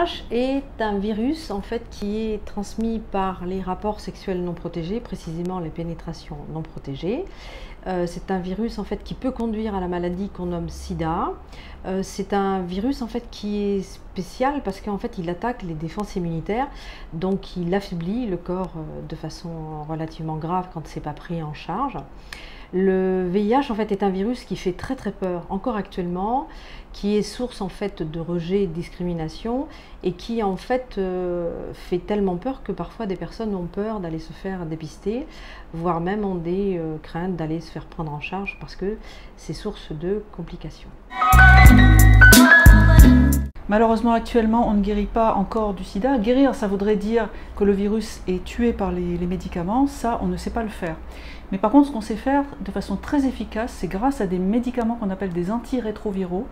VIH est un virus en fait qui est transmis par les rapports sexuels non protégés, précisément les pénétrations non protégées. C'est un virus en fait qui peut conduire à la maladie qu'on nomme SIDA. C'est un virus en fait qui est spécial parce qu'en fait il attaque les défenses immunitaires, donc il affaiblit le corps de façon relativement grave quand c'est pas pris en charge. Le VIH en fait est un virus qui fait très peur encore actuellement, qui est source en fait de rejet et de discrimination et qui en fait fait tellement peur que parfois des personnes ont peur d'aller se faire dépister, voire même ont des craintes d'aller se faire prendre en charge parce que c'est source de complications. Malheureusement, actuellement, on ne guérit pas encore du sida. Guérir, ça voudrait dire que le virus est tué par les médicaments. Ça, on ne sait pas le faire. Mais par contre, ce qu'on sait faire de façon très efficace, c'est grâce à des médicaments qu'on appelle des antirétroviraux,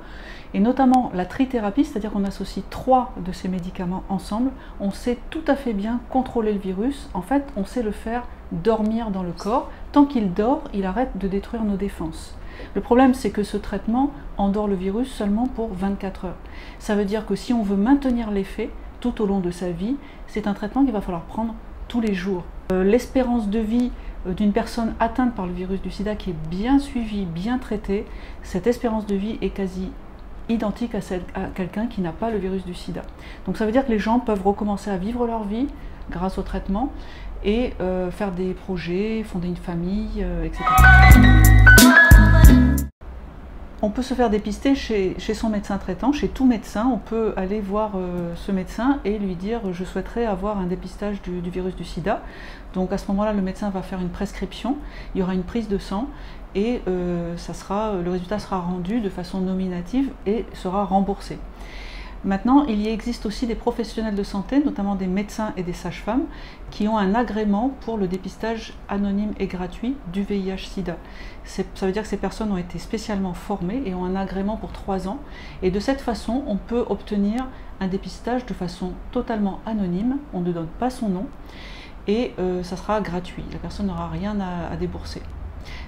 et notamment la trithérapie, c'est-à-dire qu'on associe 3 de ces médicaments ensemble. On sait tout à fait bien contrôler le virus. En fait, on sait le faire dormir dans le corps. Tant qu'il dort, il arrête de détruire nos défenses. Le problème, c'est que ce traitement endort le virus seulement pour 24 heures. Ça veut dire que si on veut maintenir l'effet tout au long de sa vie, c'est un traitement qu'il va falloir prendre tous les jours. L'espérance de vie d'une personne atteinte par le virus du sida qui est bien suivie, bien traitée, cette espérance de vie est quasi identique à celle à quelqu'un qui n'a pas le virus du sida. Donc ça veut dire que les gens peuvent recommencer à vivre leur vie grâce au traitement et faire des projets, fonder une famille, etc. On peut se faire dépister chez son médecin traitant, chez tout médecin. On peut aller voir ce médecin et lui dire « je souhaiterais avoir un dépistage du virus du sida ». Donc à ce moment-là, le médecin va faire une prescription, il y aura une prise de sang et le résultat sera rendu de façon nominative et sera remboursé. Maintenant, il y existe aussi des professionnels de santé, notamment des médecins et des sages-femmes, qui ont un agrément pour le dépistage anonyme et gratuit du VIH-Sida. Ça veut dire que ces personnes ont été spécialement formées et ont un agrément pour 3 ans. Et de cette façon, on peut obtenir un dépistage de façon totalement anonyme, on ne donne pas son nom, et ça sera gratuit. La personne n'aura rien à débourser.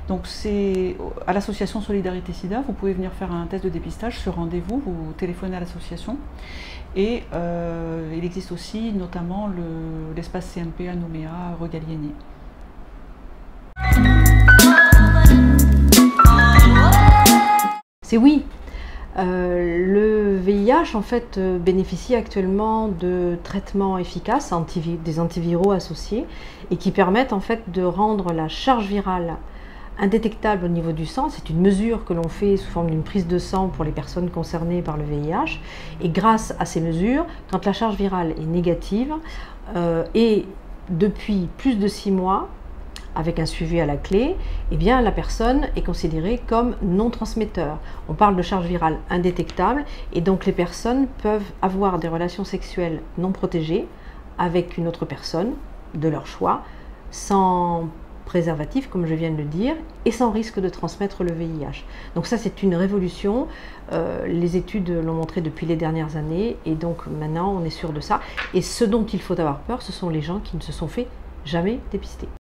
Donc c'est à l'association Solidarité Sida, vous pouvez venir faire un test de dépistage sur rendez-vous, vous téléphonez à l'association. Et il existe aussi notamment l'espace CMP à Nouméa, rue Gallieni. C'est oui. Le VIH en fait bénéficie actuellement de traitements efficaces, des antiviraux associés, et qui permettent en fait de rendre la charge virale indétectable au niveau du sang. C'est une mesure que l'on fait sous forme d'une prise de sang pour les personnes concernées par le VIH. Et grâce à ces mesures, quand la charge virale est négative, et depuis plus de 6 mois, avec un suivi à la clé, eh bien, la personne est considérée comme non transmetteur. On parle de charge virale indétectable et donc les personnes peuvent avoir des relations sexuelles non protégées avec une autre personne de leur choix, sans préservatif, comme je viens de le dire, et sans risque de transmettre le VIH. Donc ça, c'est une révolution. Les études l'ont montré depuis les dernières années et donc maintenant, on est sûr de ça. Et ce dont il faut avoir peur, ce sont les gens qui ne se sont fait jamais dépister.